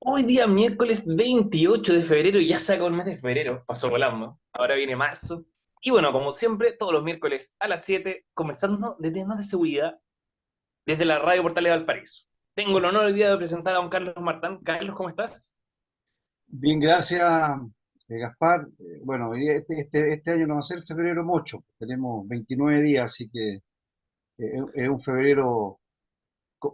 Hoy día, miércoles 28 de febrero, y ya se acabó el mes de febrero, pasó volando. Ahora viene marzo. Y bueno, como siempre, todos los miércoles a las 7, conversando de temas de seguridad desde la Radio Portales de Valparaíso. Tengo el honor hoy día de presentar a don Carlos Martán. Carlos, ¿cómo estás? Bien, gracias, Gaspar. Bueno, hoy día este año no va a ser febrero mucho, tenemos 29 días, así que es un febrero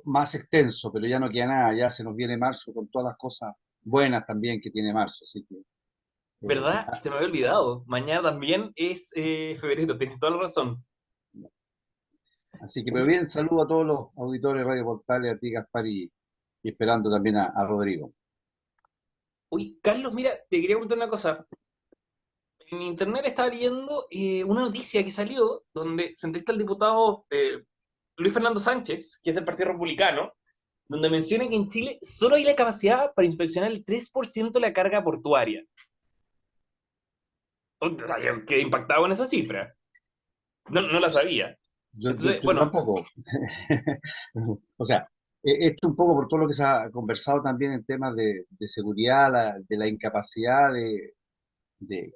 más extenso, pero ya no queda nada, ya se nos viene marzo con todas las cosas buenas también que tiene marzo, así que ¿Verdad? ya, Se me había olvidado. Mañana también es febrero, tienes toda la razón. así que pero Oye, bien, saludo a todos los auditores de Radio Portales, a ti, Gaspar, y esperando también a Rodrigo. oye, Carlos, mira, te quería contar una cosa. En internet estaba leyendo una noticia que salió donde se entrevista al diputado Luis Fernando Sánchez, que es del Partido Republicano, donde menciona que en Chile solo hay la capacidad para inspeccionar el 3% de la carga portuaria. O sea, yo quedé impactado con esa cifra. No, no la sabía. Entonces, Yo bueno, tampoco. O sea, esto un poco por todo lo que se ha conversado también en temas de seguridad, de la incapacidad que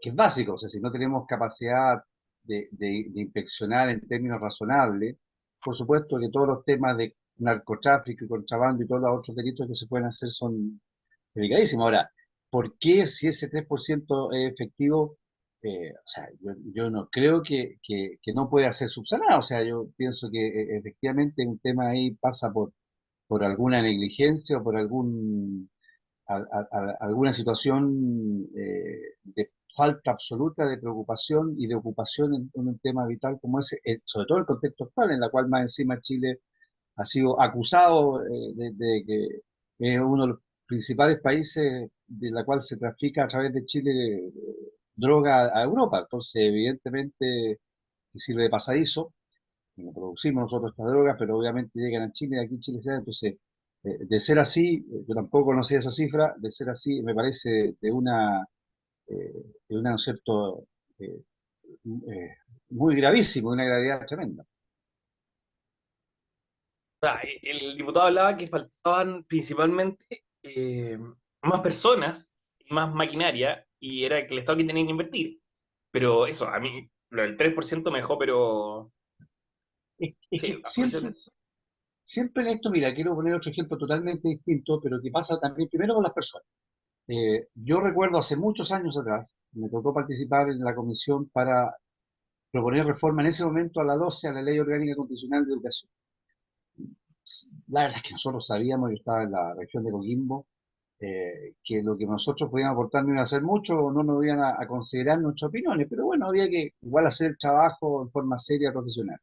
es básico. O sea, si no tenemos capacidad de inspeccionar en términos razonables, por supuesto que todos los temas de narcotráfico y contrabando y todos los otros delitos que se pueden hacer son delicadísimos. Ahora, ¿por qué si ese 3% es efectivo? O sea, yo no creo que no pueda ser subsanado. O sea, yo pienso que efectivamente un tema ahí pasa por alguna negligencia o por alguna situación de falta absoluta de preocupación y de ocupación en un tema vital como ese, sobre todo en el contexto actual, en la cual más encima Chile ha sido acusado de que es uno de los principales países de la cual se trafica a través de Chile droga a Europa. Entonces, evidentemente, que sirve de pasadizo. No producimos nosotros estas drogas, pero obviamente llegan a Chile, de aquí en Chile se dan. Entonces, de ser así, yo tampoco conocía esa cifra, de ser así, me parece ¿no es cierto?, eh, muy gravísimo, de una gravedad tremenda. o sea, el diputado hablaba que faltaban principalmente más personas y más maquinaria, y era que el Estado quien tenía que invertir. Pero eso, a mí, lo del 3% me dejó, pero Es sí, que impresionante. siempre en esto, mira, quiero poner otro ejemplo totalmente distinto, pero que pasa también primero con las personas. Yo recuerdo hace muchos años atrás, me tocó participar en la comisión para proponer reforma en ese momento a la 12, a la Ley Orgánica Constitucional de Educación. La verdad es que nosotros sabíamos, yo estaba en la región de Coquimbo, que lo que nosotros podíamos aportar no iba a ser mucho, o no nos iban a considerar nuestras opiniones, pero bueno, había que igual hacer el trabajo en forma seria, profesional.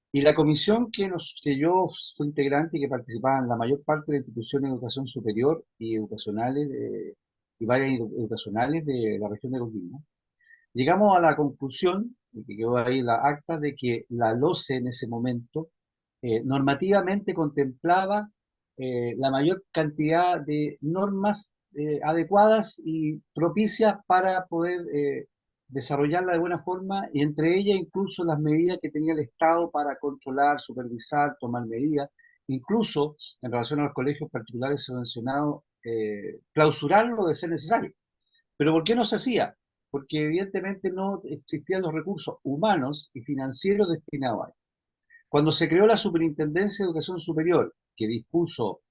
Y la comisión que yo fui integrante y que participaba en la mayor parte de las instituciones de educación superior y educacionales y varias educacionales de la región de Coquimbo, llegamos a la conclusión, y que quedó ahí la acta, de que la LOCE en ese momento normativamente contemplaba la mayor cantidad de normas adecuadas y propicias para poder desarrollarla de buena forma, y entre ellas incluso las medidas que tenía el Estado para controlar, supervisar, tomar medidas, incluso en relación a los colegios particulares subvencionados, clausurarlo de ser necesario. Pero ¿por qué no se hacía? Porque evidentemente no existían los recursos humanos y financieros destinados a ello. Cuando se creó la Superintendencia de Educación Superior, que dispuso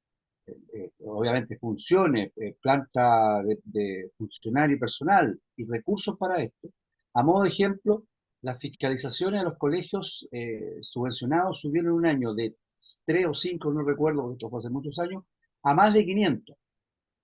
obviamente funciones, planta de funcionario y personal y recursos para esto, a modo de ejemplo, las fiscalizaciones a los colegios subvencionados subieron un año de 3 o 5, no recuerdo, porque esto fue hace muchos años, a más de 500.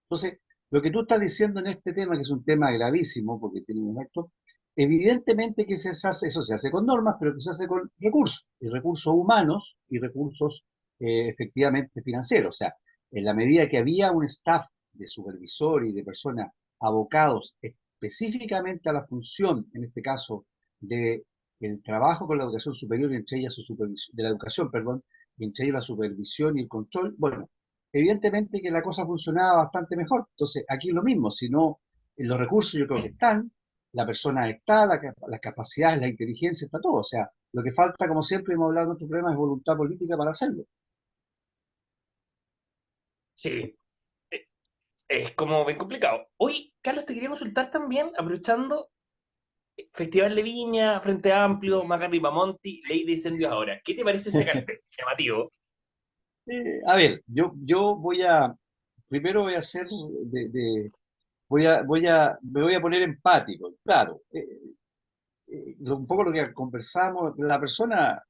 Entonces, lo que tú estás diciendo en este tema, que es un tema gravísimo, porque tiene un efecto, evidentemente que se hace, eso se hace con normas, pero que se hace con recursos, y recursos humanos y recursos efectivamente financieros. O sea, en la medida que había un staff de supervisor y de personas abocados específicamente a la función, en este caso, de el trabajo con la educación superior, y entre ellas su supervisión, de la educación, perdón, y entre ellas la supervisión y el control, bueno, evidentemente que la cosa funcionaba bastante mejor. Entonces, aquí es lo mismo, si no, los recursos yo creo que están, la persona está, las capacidades, la inteligencia, está todo. O sea, lo que falta, como siempre hemos hablado en nuestro problema, es voluntad política para hacerlo. Sí, es como bien complicado. Hoy, Carlos, te quería consultar también, aprovechando Festival de Viña, Frente Amplio, Macarri Bamonti, Ley de Incendios ahora. ¿Qué te parece ese cartel? Llamativo. A ver, yo primero voy a hacer, me voy a poner empático. Claro, un poco lo que conversamos, la persona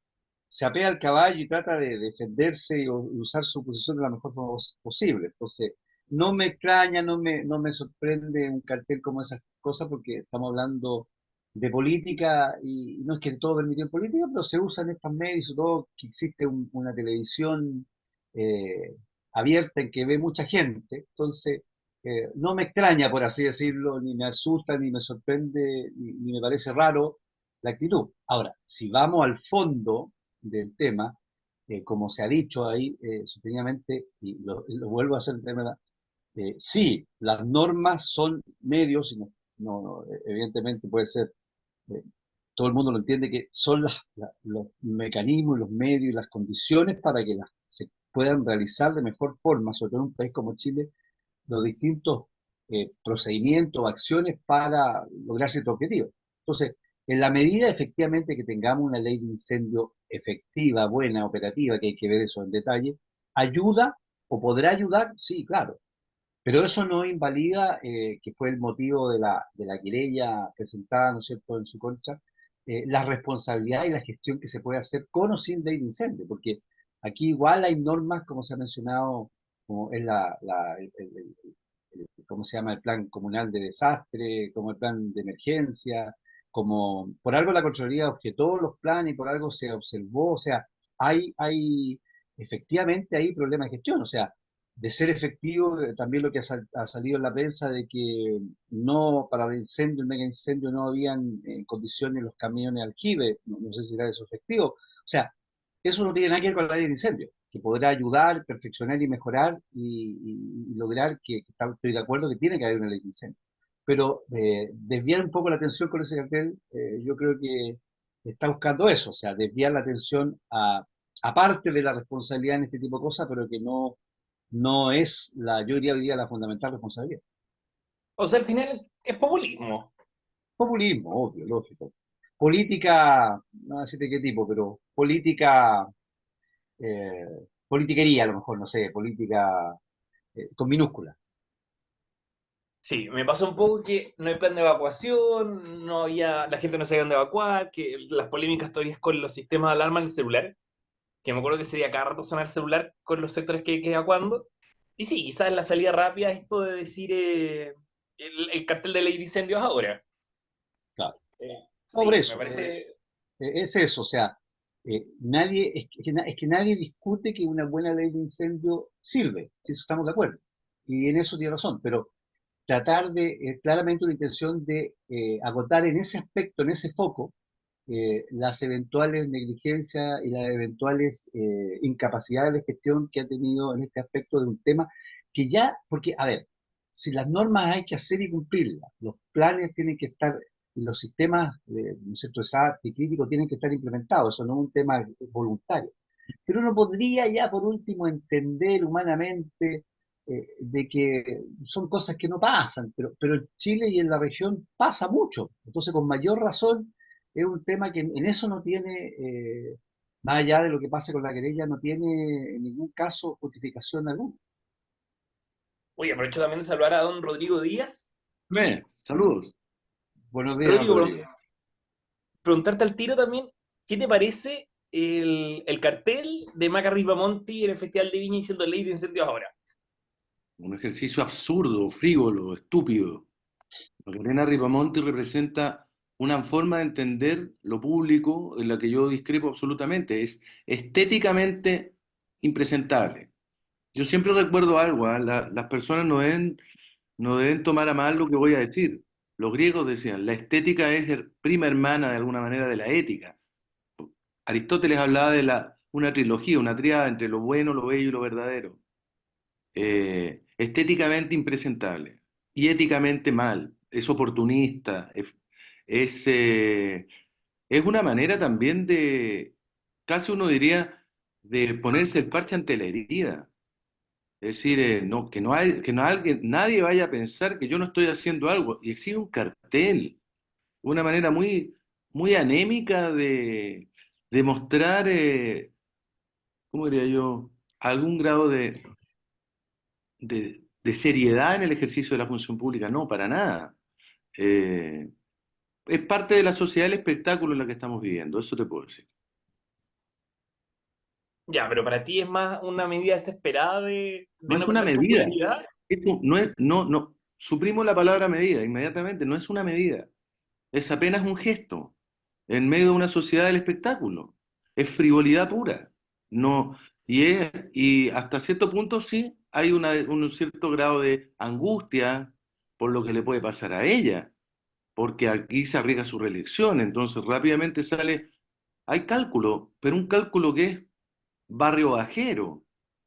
se apea al caballo y trata de defenderse y usar su posición de la mejor forma posible. Entonces, no me extraña, no me sorprende un cartel como esas cosas porque estamos hablando de política y no es que todo permitido en política, pero se usan estos medios, sobre todo que existe una televisión eh, abierta en que ve mucha gente. Entonces, no me extraña, por así decirlo, ni me asusta, ni me sorprende, ni me parece raro la actitud. Ahora, si vamos al fondo del tema, como se ha dicho ahí sostenidamente, y lo vuelvo a hacer el tema, sí, las normas son medios, y evidentemente puede ser, eh, todo el mundo lo entiende, que son los mecanismos, los medios y las condiciones para que las se puedan realizar de mejor forma, sobre todo en un país como Chile, los distintos procedimientos, acciones para lograr cierto objetivo. Entonces, en la medida efectivamente que tengamos una ley de incendio efectiva, buena, operativa, que hay que ver eso en detalle, ayuda o podrá ayudar, sí, claro, pero eso no invalida, que fue el motivo de la querella presentada, ¿no es cierto?, en su concha, la responsabilidad y la gestión que se puede hacer con o sin ley de incendio, porque aquí igual hay normas, como se ha mencionado, como es ¿cómo se llama? El plan comunal de desastre, como el plan de emergencia, como por algo la Contraloría objetó los planes y por algo se observó, o sea, hay efectivamente hay problemas de gestión, o sea, de ser efectivo, también lo que ha salido en la prensa de que no, para el incendio, el mega incendio, no habían condiciones los camiones aljibe, no sé si era eso efectivo. O sea, eso no tiene nada que ver con la ley de incendio, que podrá ayudar, perfeccionar y mejorar y lograr estoy de acuerdo que tiene que haber una ley de incendio. Pero desviar un poco la atención con ese cartel, yo creo que está buscando eso, o sea, desviar la atención aparte de la responsabilidad en este tipo de cosas, pero que no es yo diría hoy día la fundamental responsabilidad. O sea, al final es populismo. Populismo, obvio, lógico. Política, no sé de qué tipo, pero política, eh, politiquería a lo mejor, no sé, política con minúscula. Sí, me pasó un poco que no hay plan de evacuación, no había, la gente no sabía dónde evacuar, que las polémicas todavía es con los sistemas de alarma en el celular, que me acuerdo que sería cada rato sonar el celular con los sectores que hay que ir evacuando. Y sí, quizás la salida rápida es esto de decir el cartel de ley de incendios ahora. Claro. No, por Sí, me eso, parece. es eso, o sea, es que nadie discute que una buena ley de incendio sirve, si eso estamos de acuerdo. Y en eso tiene razón, pero tratar de, claramente una intención de agotar en ese aspecto, en ese foco, las eventuales negligencias y las eventuales incapacidades de gestión que ha tenido en este aspecto de un tema que ya, porque, a ver, si las normas hay que hacer y cumplirlas, los planes tienen que estar, y los sistemas, ¿no es cierto?, y críticos tienen que estar implementados, eso no es un tema voluntario. Pero uno podría ya, por último, entender humanamente de que son cosas que no pasan, pero en Chile y en la región pasa mucho. Entonces, con mayor razón, es un tema que en eso no tiene, más allá de lo que pase con la querella, no tiene en ningún caso justificación alguna. Oye, aprovecho también de saludar a don Rodrigo Díaz. Y, Saludos. Buenos días, don Rodrigo, Rodrigo. preguntarte al tiro también, ¿qué te parece el cartel de Maca Ripamonti en el Festival de Viña diciendo ley de incendios ahora? Un ejercicio absurdo, frívolo, estúpido. Lorena Ripamonti representa una forma de entender lo público en la que yo discrepo absolutamente. Es estéticamente impresentable. Yo siempre recuerdo algo, ¿ah? Las personas no deben tomar a mal lo que voy a decir. Los griegos decían, la estética es prima hermana de alguna manera de la ética. Aristóteles hablaba de una trilogía, una tríada entre lo bueno, lo bello y lo verdadero. Estéticamente impresentable y éticamente mal, es oportunista, es, eh, es una manera también de, casi uno diría, de ponerse el parche ante la herida. Es decir, no, que no alguien, nadie vaya a pensar que yo no estoy haciendo algo. Y exige un cartel, una manera muy anémica de mostrar, ¿cómo diría yo? Algún grado de seriedad en el ejercicio de la función pública. No, para nada. Eh, es parte de la sociedad del espectáculo en la que estamos viviendo, eso te puedo decir. Ya, pero para ti es más una medida desesperada No de no es una perder medida. popularidad. No es, no, no, suprimo la palabra medida inmediatamente, no es una medida. Es apenas un gesto en medio de una sociedad del espectáculo. Es frivolidad pura. No, y hasta cierto punto sí hay un cierto grado de angustia por lo que le puede pasar a ella, porque aquí se arriesga su reelección, entonces rápidamente sale, hay cálculo, pero un cálculo que es barrio bajero.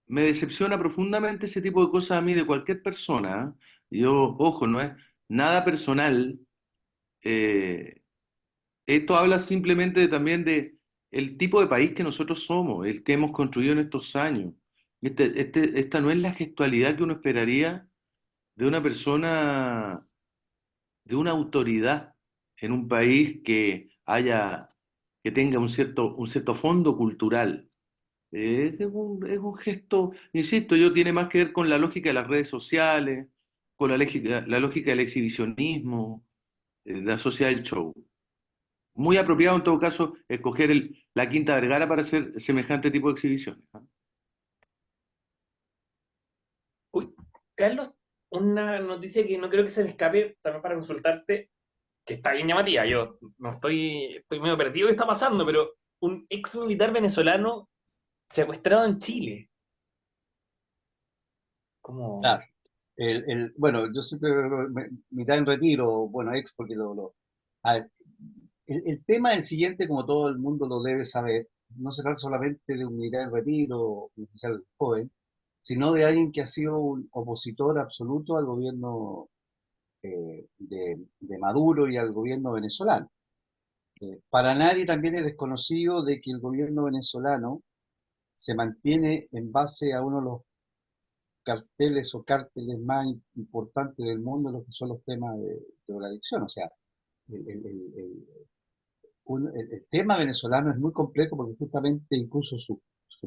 Me decepciona profundamente ese tipo de cosas a mí de cualquier persona. ¿Eh? Yo, ojo, no es nada personal. eh, Esto habla simplemente también de el tipo de país que nosotros somos, el que hemos construido en estos años. Esta no es la gestualidad que uno esperaría de una persona, de una autoridad en un país que tenga un cierto fondo cultural. Es un gesto, insisto, yo tiene más que ver con la lógica de las redes sociales, con la lógica del exhibicionismo, la sociedad del show. Muy apropiado en todo caso escoger la Quinta Vergara para hacer semejante tipo de exhibiciones. ¿No? Uy, Carlos, una noticia que no creo que se me escape también para consultarte, que está bien llamativa. Yo no estoy medio perdido qué está pasando, pero un ex militar venezolano secuestrado en Chile. Claro. Como, Bueno, yo siempre mitad en retiro, bueno, ex, porque a ver, el tema es el siguiente, como todo el mundo lo debe saber, no se trata solamente de un militar en retiro, un oficial joven, sino de alguien que ha sido un opositor absoluto al gobierno de Maduro y al gobierno venezolano. Para nadie también es desconocido de que el gobierno venezolano se mantiene en base a uno de los carteles o cárteles más importantes del mundo, lo que son los temas de la adicción. O sea, el, el- el- el- el tema venezolano es muy complejo porque justamente incluso sus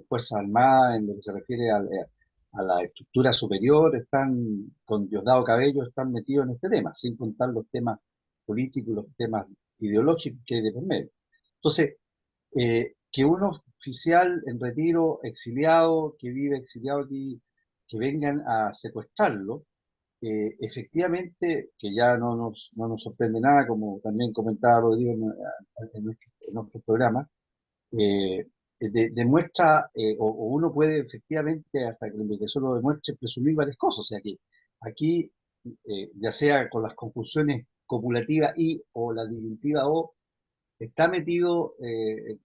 Fuerzas Armadas, en lo que se refiere a la estructura superior, están, con Diosdado Cabello, están metidos en este tema, sin contar los temas políticos, los temas ideológicos que hay de por medio. Entonces, que un oficial en retiro, exiliado, que vive exiliado aquí, que vengan a secuestrarlo, efectivamente, que ya no nos sorprende nada, como también comentaba Rodrigo en nuestro programa, eh, demuestra, o uno puede efectivamente, hasta que la investigación lo demuestre, presumir varias cosas. O sea que aquí, ya sea con las conjunciones copulativas y o la disyuntiva o, está metido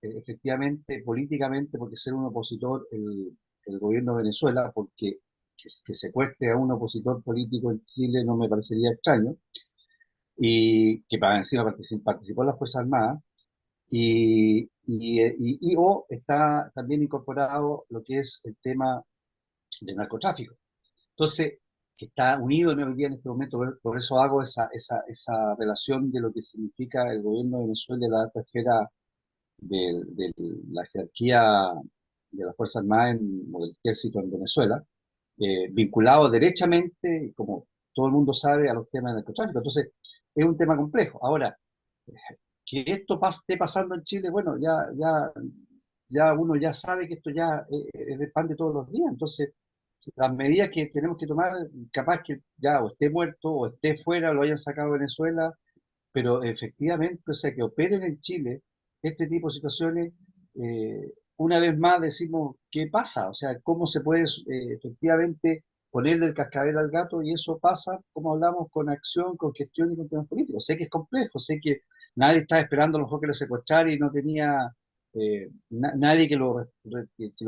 efectivamente políticamente porque ser un opositor el gobierno de Venezuela, porque que secuestre a un opositor político en Chile no me parecería extraño, y que para encima participó en las Fuerzas Armadas, o está también incorporado lo que es el tema del narcotráfico. Entonces, que está unido hoy día en este momento, por eso hago esa relación de lo que significa el gobierno de Venezuela y la alta esfera de la jerarquía de las Fuerzas Armadas o del ejército en Venezuela, vinculado derechamente, como todo el mundo sabe, a los temas del narcotráfico. Entonces, es un tema complejo. Ahora, que esto esté pasando en Chile, bueno, ya uno ya sabe que esto ya es de pan de todos los días. Entonces, las medidas que tenemos que tomar, capaz que ya o esté muerto o esté fuera, lo hayan sacado de Venezuela, pero efectivamente, o sea, que operen en Chile este tipo de situaciones, una vez más decimos, ¿qué pasa? O sea, ¿cómo se puede efectivamente ponerle el cascabel al gato? Y eso pasa, como hablamos, con acción, con gestión y con temas políticos. Sé que es complejo, sé que nadie estaba esperando a lo mejor que lo secuestrara y no tenía nadie que lo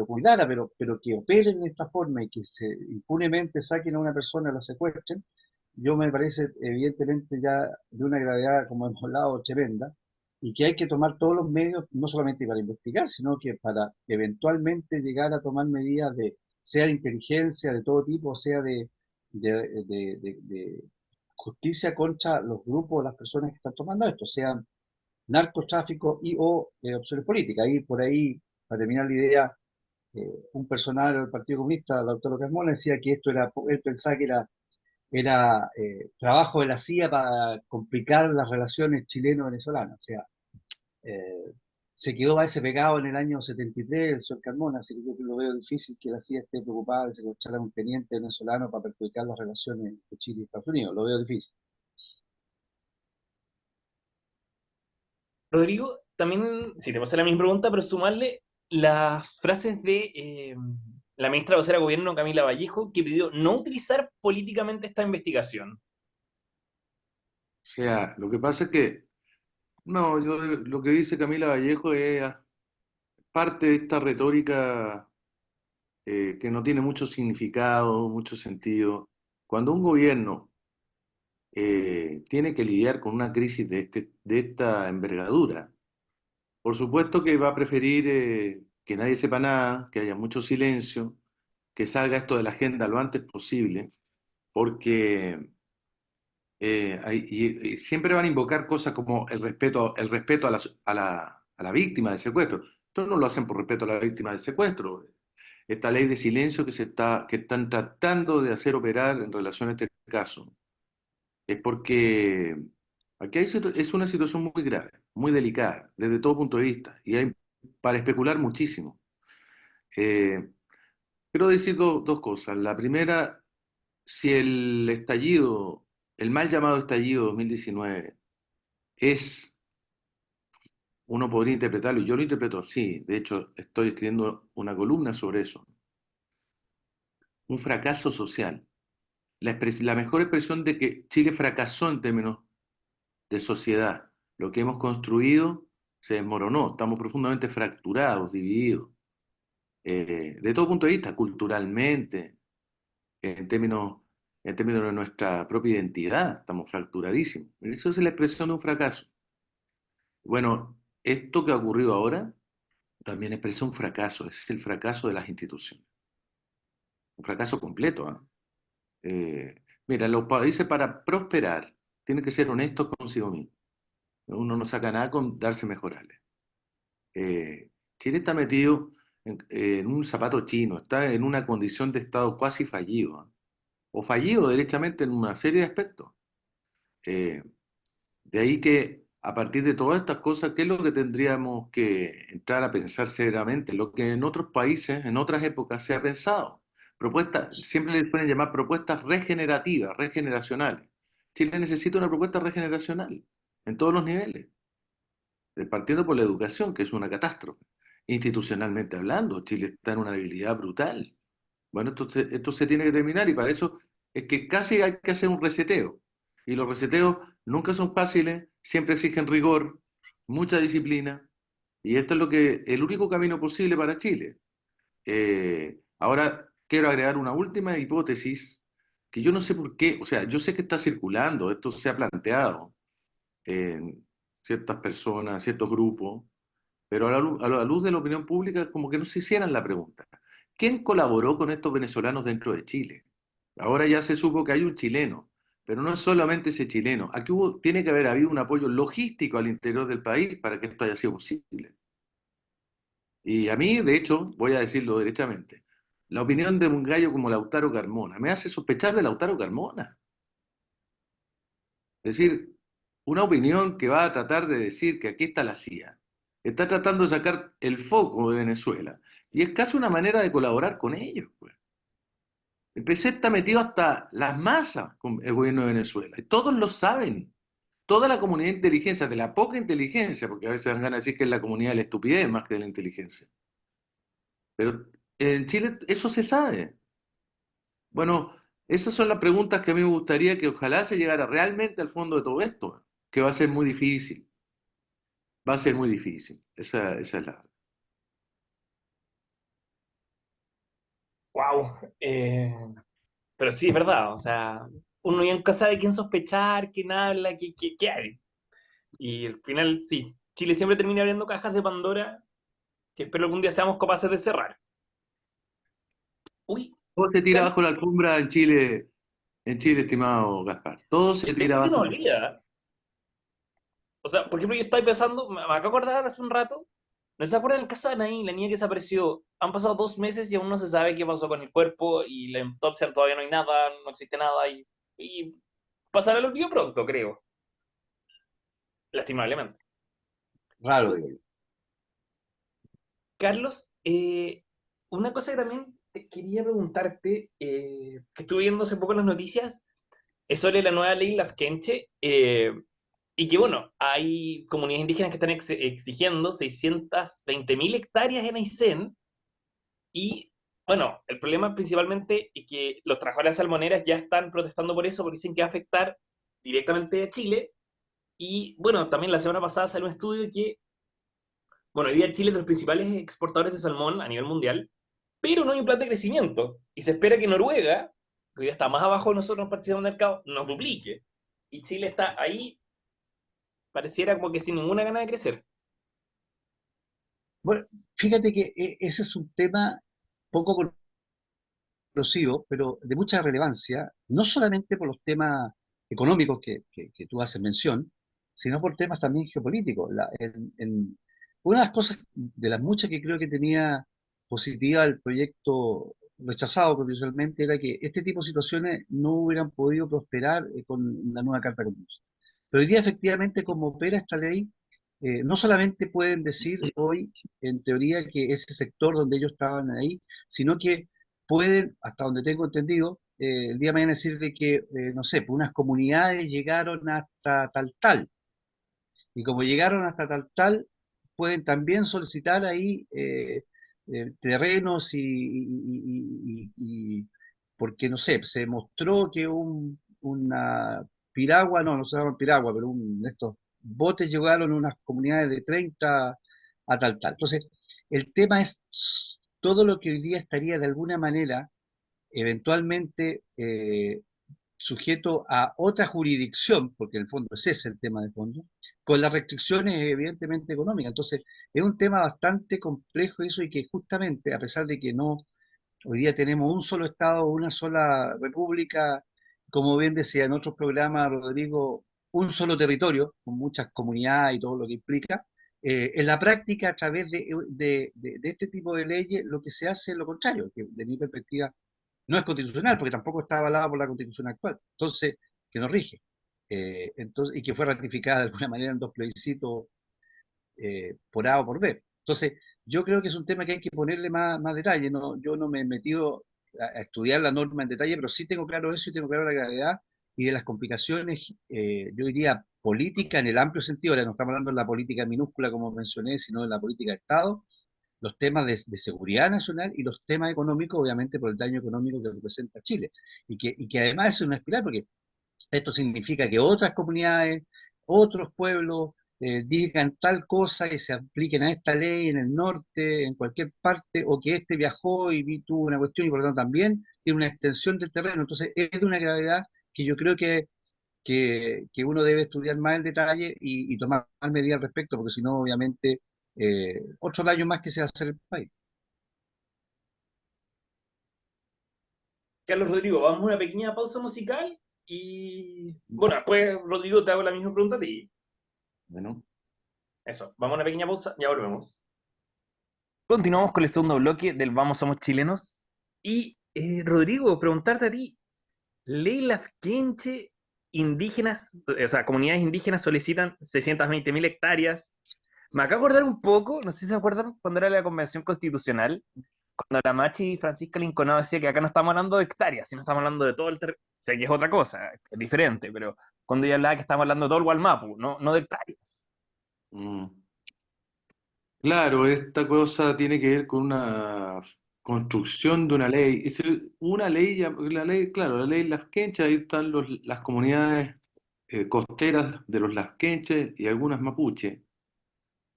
cuidara, pero que operen de esta forma y que se impunemente saquen a una persona, la secuestren, yo me parece evidentemente ya de una gravedad, como hemos hablado, tremenda, y que hay que tomar todos los medios, no solamente para investigar, sino que para eventualmente llegar a tomar medidas sea de inteligencia de todo tipo, sea de justicia contra los grupos, las personas que están tomando esto, sean narcotráfico y o opciones políticas. Y por ahí, para terminar la idea, un personaje del Partido Comunista, el doctor Carmona, decía que él pensaba que era trabajo de la CIA para complicar las relaciones chileno-venezolanas. O sea, eh, se quedó a ese pegado en el año 73 el señor Carmona, así que yo lo veo difícil que la CIA esté preocupada de secuestrar a un teniente venezolano para perjudicar las relaciones de Chile y Estados Unidos. Lo veo difícil. Rodrigo, también, si te pasa la misma pregunta, pero sumarle las frases de la ministra vocera de Gobierno, Camila Vallejo, que pidió no utilizar políticamente esta investigación. O sea, lo que pasa es que, no, lo que dice Camila Vallejo es parte de esta retórica que no tiene mucho significado, mucho sentido. Cuando un gobierno tiene que lidiar con una crisis de esta envergadura, por supuesto que va a preferir que nadie sepa nada, que haya mucho silencio, que salga esto de la agenda lo antes posible, porque y siempre van a invocar cosas como el respeto a la víctima del secuestro. Esto no lo hacen por respeto a la víctima del secuestro. Esta ley de silencio que están tratando de hacer operar en relación a este caso es porque aquí es una situación muy grave, muy delicada, desde todo punto de vista, y hay para especular muchísimo. Eh, Quiero decir dos cosas. La primera, si el estallido, el mal llamado estallido 2019, es, uno podría interpretarlo, y yo lo interpreto así, de hecho estoy escribiendo una columna sobre eso, un fracaso social. La mejor expresión de que Chile fracasó en términos de sociedad. Lo que hemos construido se desmoronó, estamos profundamente fracturados, divididos, de todo punto de vista, culturalmente, en términos, en términos de nuestra propia identidad, estamos fracturadísimos. Eso es la expresión de un fracaso. Bueno, esto que ha ocurrido ahora también expresa un fracaso, es el fracaso de las instituciones, un fracaso completo. ¿Ah? Mira, los países para prosperar tienen que ser honestos consigo mismos. Uno no saca nada con darse mejorales. Chile está metido en un zapato chino, está en una condición de estado casi fallido, ¿ah? O fallido derechamente en una serie de aspectos. Eh, de ahí que a partir de todas estas cosas, ¿qué es lo que tendríamos que entrar a pensar seriamente? Lo que en otros países, en otras épocas se ha pensado. Propuestas, siempre les suelen llamar propuestas regenerativas, regeneracionales. Chile necesita una propuesta regeneracional en todos los niveles, partiendo por la educación, que es una catástrofe. Institucionalmente hablando, Chile está en una debilidad brutal. Bueno, esto se tiene que terminar y para eso es que casi hay que hacer un reseteo. Y los reseteos nunca son fáciles, siempre exigen rigor, mucha disciplina. Y esto es el único camino posible para Chile. Ahora quiero agregar una última hipótesis que yo no sé por qué, o sea, yo sé que está circulando, esto se ha planteado en ciertas personas, ciertos grupos, pero a la luz de la opinión pública como que no se hicieran la pregunta. ¿Quién colaboró con estos venezolanos dentro de Chile? Ahora ya se supo que hay un chileno, pero no es solamente ese chileno. Aquí tiene que haber habido un apoyo logístico al interior del país para que esto haya sido posible. Y a mí, de hecho, voy a decirlo derechamente, la opinión de un gallo como Lautaro Carmona me hace sospechar de Lautaro Carmona. Es decir, una opinión que va a tratar de decir que aquí está la CIA. Está tratando de sacar el foco de Venezuela. Y es casi una manera de colaborar con ellos, pues. El PC está metido hasta las masas con el gobierno de Venezuela. Y todos lo saben. Toda la comunidad de inteligencia, de la poca inteligencia, porque a veces dan ganas de decir que es la comunidad de la estupidez más que de la inteligencia. Pero en Chile eso se sabe. Bueno, esas son las preguntas que a mí me gustaría que ojalá se llegara realmente al fondo de todo esto, que va a ser muy difícil. Va a ser muy difícil. Esa es la... Wow. Pero sí, es verdad, o sea, uno ya nunca sabe quién sospechar, quién habla, qué hay. Y al final, sí, Chile siempre termina abriendo cajas de Pandora que espero algún día seamos capaces de cerrar. Uy, Todo se tira Carlos, bajo la alfombra en Chile, estimado Gaspar. Todo se el tema tira se nos bajo. olvida. O sea, por ejemplo, yo estaba pensando, me acabo de acordar hace un rato, ¿no se acuerdan del caso de Anaí, la niña que desapareció? Han pasado 2 meses y aún no se sabe qué pasó con el cuerpo y la autopsia todavía no hay nada, no existe nada y pasará el olvido pronto, creo, lastimablemente. Raro, Uy, digo yo. Carlos, una cosa que también te quería preguntarte, que estuve viendo hace poco en las noticias, es sobre la nueva ley Lafkenche, y que bueno, hay comunidades indígenas que están exigiendo 620.000 hectáreas en Aysén, y bueno, el problema principalmente es que los trabajadores salmoneras ya están protestando por eso, porque dicen que va a afectar directamente a Chile, y bueno, también la semana pasada salió un estudio que, bueno, hoy día Chile es de los principales exportadores de salmón a nivel mundial, pero no hay un plan de crecimiento, y se espera que Noruega, que hoy día está más abajo de nosotros en participación del mercado, nos duplique, y Chile está ahí, pareciera como que sin ninguna gana de crecer. Bueno, fíjate que ese es un tema poco conocido, pero de mucha relevancia, no solamente por los temas económicos que tú haces mención, sino por temas también geopolíticos. Una de las cosas, de las muchas que creo que tenía positiva el proyecto rechazado condicionalmente, era que este tipo de situaciones no hubieran podido prosperar con la nueva Carta Constitucional. Pero hoy día, efectivamente, como opera esta ley, no solamente pueden decir hoy, en teoría, que ese sector donde ellos estaban ahí, sino que pueden, hasta donde tengo entendido, el día de mañana decir de que, no sé, pues unas comunidades llegaron hasta tal tal, y como llegaron hasta tal tal, pueden también solicitar ahí terrenos porque, no sé, se demostró que una piragua, no se llama piragua, pero estos botes llegaron a unas comunidades de 30 a tal tal. Entonces, el tema es todo lo que hoy día estaría de alguna manera eventualmente sujeto a otra jurisdicción, porque en el fondo ese es el tema de fondo, con las restricciones evidentemente económicas. Entonces, es un tema bastante complejo eso y que justamente, a pesar de que no, hoy día tenemos un solo Estado, una sola república, como bien decía en otros programas, Rodrigo, un solo territorio, con muchas comunidades y todo lo que implica, en la práctica, a través de este tipo de leyes, lo que se hace es lo contrario, que de mi perspectiva no es constitucional, porque tampoco está avalada por la constitución actual, entonces, que nos rige, y que fue ratificada de alguna manera en dos plebiscitos por A o por B. Entonces, yo creo que es un tema que hay que ponerle más detalle, no, yo no me he metido a estudiar la norma en detalle, pero sí tengo claro eso y tengo claro la gravedad y de las complicaciones, yo diría, política en el amplio sentido, ahora no estamos hablando de la política minúscula como mencioné, sino de la política de Estado, los temas de seguridad nacional y los temas económicos, obviamente por el daño económico que representa Chile. Y que además es una espiral, porque esto significa que otras comunidades, otros pueblos digan tal cosa y se apliquen a esta ley en el norte, en cualquier parte, o que este viajó y tuvo una cuestión y por lo tanto también tiene una extensión del terreno. Entonces es de una gravedad que yo creo que uno debe estudiar más en detalle y tomar medidas al respecto, porque si no, obviamente, otro daño más que se va a hacer el país. Carlos Rodrigo, vamos a una pequeña pausa musical y bueno, después Rodrigo te hago la misma pregunta a ti. Bueno, Eso, vamos a una pequeña pausa, ya volvemos. Continuamos con el segundo bloque del Vamos Somos Chilenos. Y Rodrigo, preguntarte a ti, Ley Lafkenche, indígenas, o sea, comunidades indígenas solicitan 620.000 hectáreas. Me acabo de acordar un poco, no sé si se acuerdan, cuando era la Convención Constitucional, cuando la Machi y Francisca Linconado decía que acá no estamos hablando de hectáreas, sino estamos hablando de todo el territorio. Sé que es otra cosa, es diferente, pero cuando ella hablaba que estamos hablando de todo el Gualmapu, no de hectáreas. mm, claro, esta cosa tiene que ver con una construcción de una ley. Una ley, la ley, claro, la ley Lafkenche, ahí están las comunidades costeras de los Lafkenche y algunas mapuche,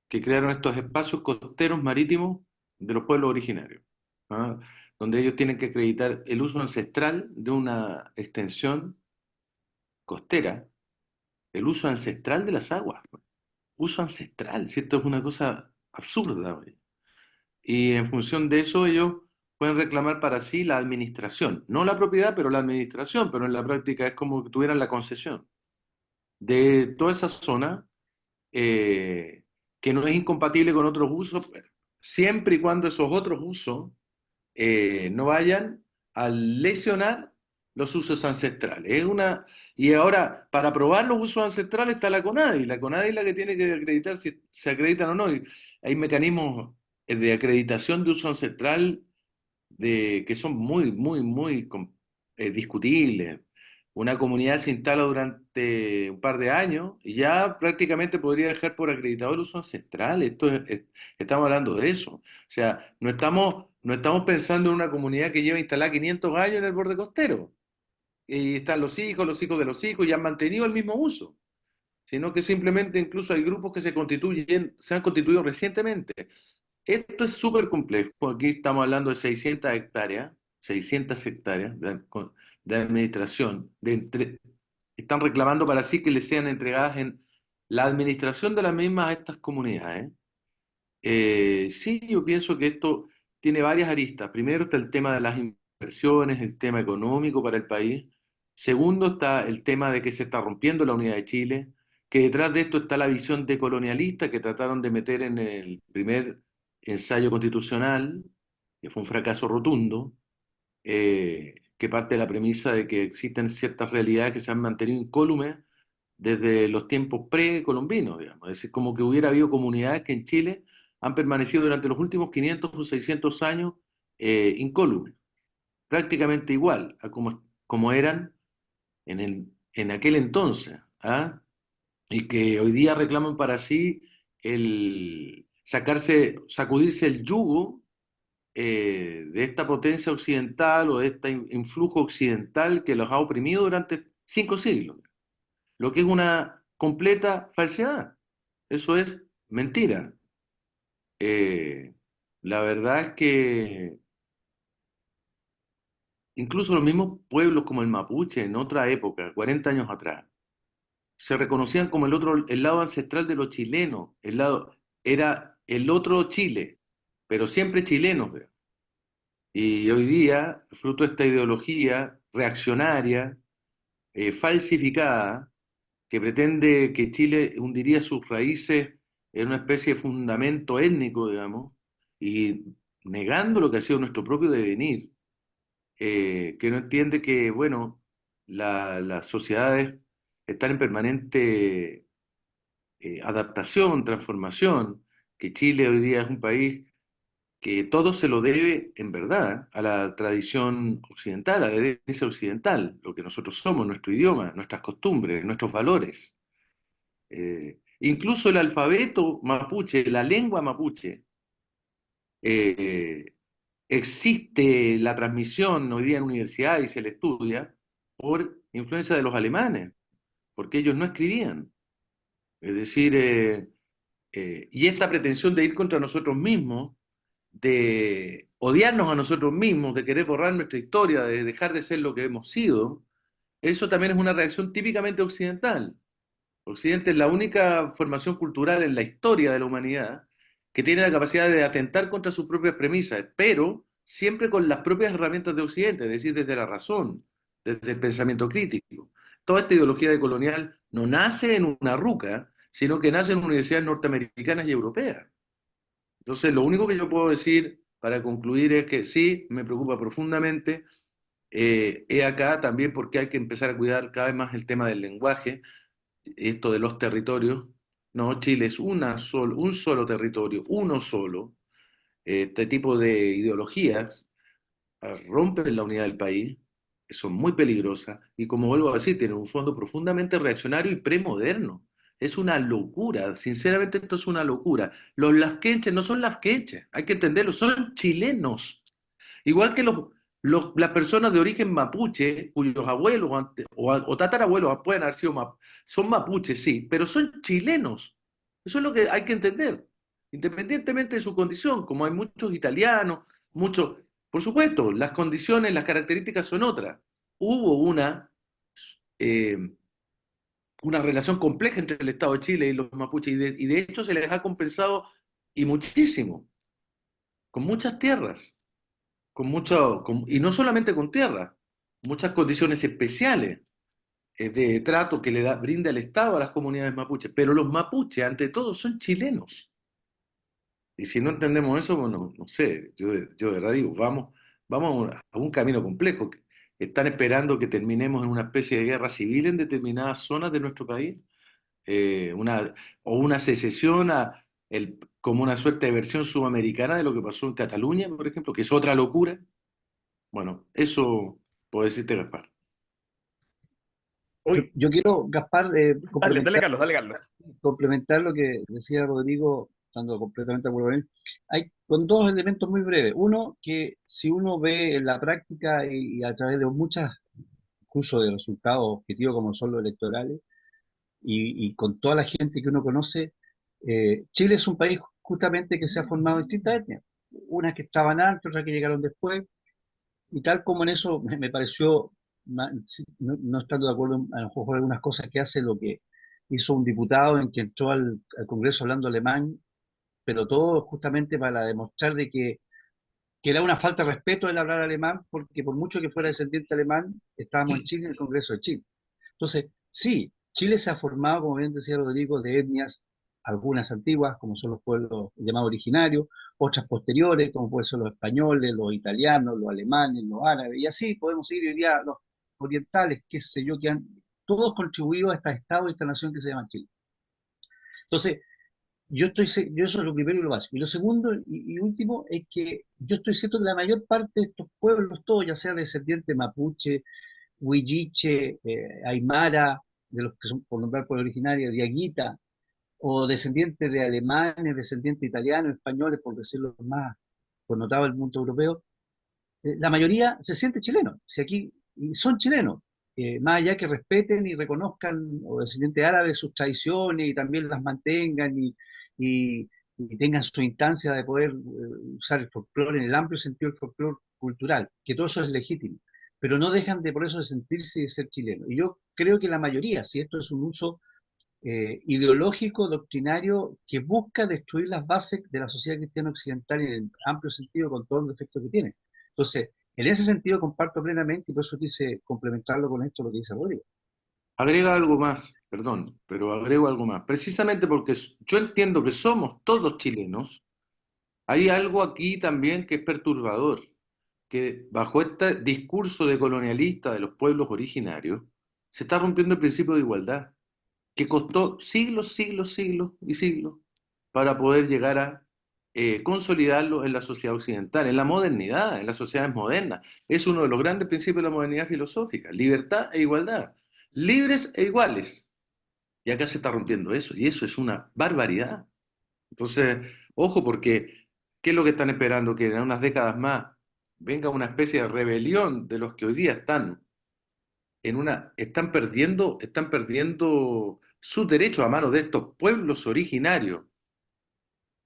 que crearon estos espacios costeros marítimos de los pueblos originarios, ¿ah? Donde ellos tienen que acreditar el uso ancestral de una extensión costera, el uso ancestral de las aguas, uso ancestral, ¿cierto? Es una cosa absurda, oye. Y en función de eso ellos pueden reclamar para sí la administración, no la propiedad, pero la administración, pero en la práctica es como que tuvieran la concesión de toda esa zona, eh, que no es incompatible con otros usos, siempre y cuando esos otros usos no vayan a lesionar los usos ancestrales. Y ahora, para probar los usos ancestrales está la CONADI. La CONADI es la que tiene que acreditar si se acreditan o no. Y hay mecanismos de acreditación de uso ancestral que son muy, muy, muy discutibles. Una comunidad se instala durante un par de años y ya prácticamente podría dejar por acreditado el uso ancestral. Estamos hablando de eso. O sea, no estamos pensando en una comunidad que lleva instalada 500 años en el borde costero y están los hijos de los hijos y han mantenido el mismo uso, sino que simplemente incluso hay grupos que se han constituido recientemente. Esto es súper complejo. Aquí estamos hablando de 600 hectáreas de administración. Están reclamando para sí que les sean entregadas en la administración de las mismas a estas comunidades. Sí, yo pienso que esto tiene varias aristas. Primero está el tema de las inversiones, el tema económico para el país. Segundo está el tema de que se está rompiendo la unidad de Chile, que detrás de esto está la visión decolonialista que trataron de meter en el primer ensayo constitucional, que fue un fracaso rotundo, que parte de la premisa de que existen ciertas realidades que se han mantenido incólumes desde los tiempos precolombinos, digamos. Es decir, como que hubiera habido comunidades que en Chile han permanecido durante los últimos 500 o 600 años incólumes, prácticamente igual a como eran en aquel entonces, ¿ah? Y que hoy día reclaman para sí el sacudirse el yugo de esta potencia occidental o de este influjo occidental que los ha oprimido durante 5 siglos, lo que es una completa falsedad. Eso es mentira. Eh, la verdad es que incluso los mismos pueblos como el mapuche en otra época, 40 años atrás, se reconocían como el lado ancestral de los chilenos, era el otro Chile, pero siempre chilenos. ¿Ve? Y hoy día, fruto de esta ideología reaccionaria, falsificada, que pretende que Chile hundiría sus raíces en una especie de fundamento étnico, digamos, y negando lo que ha sido nuestro propio devenir, que no entiende que, bueno, las sociedades están en permanente adaptación, transformación, que Chile hoy día es un país que todo se lo debe, en verdad, a la tradición occidental, a la herencia occidental, lo que nosotros somos, nuestro idioma, nuestras costumbres, nuestros valores. Incluso el alfabeto mapuche, la lengua mapuche, eh, existe la transmisión hoy día en universidad y se le estudia por influencia de los alemanes, porque ellos no escribían. Es decir, y esta pretensión de ir contra nosotros mismos, de odiarnos a nosotros mismos, de querer borrar nuestra historia, de dejar de ser lo que hemos sido, eso también es una reacción típicamente occidental. Occidente es la única formación cultural en la historia de la humanidad que tiene la capacidad de atentar contra sus propias premisas, pero siempre con las propias herramientas de Occidente, es decir, desde la razón, desde el pensamiento crítico. Toda esta ideología decolonial no nace en una ruca, sino que nace en universidades norteamericanas y europeas. Entonces, lo único que yo puedo decir para concluir es que sí, me preocupa profundamente. Es acá también porque hay que empezar a cuidar cada vez más el tema del lenguaje, esto de los territorios. No, Chile es un solo territorio, uno solo. Este tipo de ideologías rompen la unidad del país, son muy peligrosas y como vuelvo a decir, tienen un fondo profundamente reaccionario y premoderno. Es una locura, sinceramente esto es una locura. Los lasquenches no son lasquenches, hay que entenderlo, son chilenos. Igual que las personas de origen mapuche, cuyos abuelos o tatarabuelos pueden haber sido son mapuches, sí, pero son chilenos. Eso es lo que hay que entender, independientemente de su condición, como hay muchos italianos, muchos, por supuesto, las condiciones, las características son otras. Hubo eh, una relación compleja entre el Estado de Chile y los mapuches, y de hecho se les ha compensado y muchísimo, con muchas tierras, y no solamente con tierra, muchas condiciones especiales de trato que brinda el Estado a las comunidades mapuches. Pero los mapuches, ante todo, son chilenos. Y si no entendemos eso, bueno, no sé, yo de verdad digo, vamos a un camino complejo. Están esperando que terminemos en una especie de guerra civil en determinadas zonas de nuestro país, o una secesión como una suerte de versión sudamericana de lo que pasó en Cataluña, por ejemplo, que es otra locura. Bueno, eso puedo decirte, Gaspar. Yo, Uy, yo quiero, Gaspar, dale Carlos, dale Carlos. complementar lo que decía Rodrigo, estando completamente de acuerdo con él. Con dos elementos muy breves. Uno, que si uno ve en la práctica y a través de muchos cursos de resultados objetivos como son los electorales, y con toda la gente que uno conoce, Chile es un país justamente que se ha formado en distintas etnias. Unas que estaban antes, otras que llegaron después, y tal como en eso me pareció, no estando de acuerdo a lo mejor con algunas cosas que hace lo que hizo un diputado en que entró al Congreso hablando alemán, pero todo justamente para demostrar de que era una falta de respeto el hablar alemán, porque por mucho que fuera descendiente alemán, estábamos en Chile, en el Congreso de Chile. Entonces, sí, Chile se ha formado, como bien decía Rodrigo, de etnias, algunas antiguas, como son los pueblos llamados originarios, otras posteriores, como pueden ser los españoles, los italianos, los alemanes, los árabes, y así podemos seguir hoy día los orientales, qué sé yo, que han todos contribuido a este Estado y esta nación que se llama Chile. Entonces, yo eso es lo primero y lo básico. Y lo segundo y último es que yo estoy cierto que la mayor parte de estos pueblos, todos, ya sea descendientes mapuche, huilliche, aymara, de los que son, por nombrar por originaria, diaguita, o descendientes de alemanes, descendientes italianos, españoles, por decirlo más connotado del mundo europeo, la mayoría se siente chileno, si aquí y son chilenos, más allá que respeten y reconozcan, o descendientes árabes, sus tradiciones y también las mantengan y- y tengan su instancia de poder usar el folclore en el amplio sentido del folclore cultural, que todo eso es legítimo, pero no dejan de por eso de sentirse y de ser chilenos. Y yo creo que la mayoría, si esto es un uso ideológico, doctrinario, que busca destruir las bases de la sociedad cristiana occidental en el amplio sentido con todos los efectos que tiene. Entonces, en ese sentido comparto plenamente y por eso quise complementarlo con esto lo que dice Rodrigo. Agrega algo más, perdón, pero agrego algo más. Precisamente porque yo entiendo que somos todos chilenos, hay algo aquí también que es perturbador, que bajo este discurso de colonialista de los pueblos originarios, se está rompiendo el principio de igualdad, que costó siglos, siglos, siglos y siglos para poder llegar a consolidarlo en la sociedad occidental, en la modernidad, en las sociedades modernas. Es uno de los grandes principios de la modernidad filosófica, libertad e igualdad, libres e iguales. Y acá se está rompiendo eso, y eso es una barbaridad. Entonces, ojo, porque ¿qué es lo que están esperando? Que en unas décadas más venga una especie de rebelión de los que hoy día están perdiendo sus derechos a manos de estos pueblos originarios,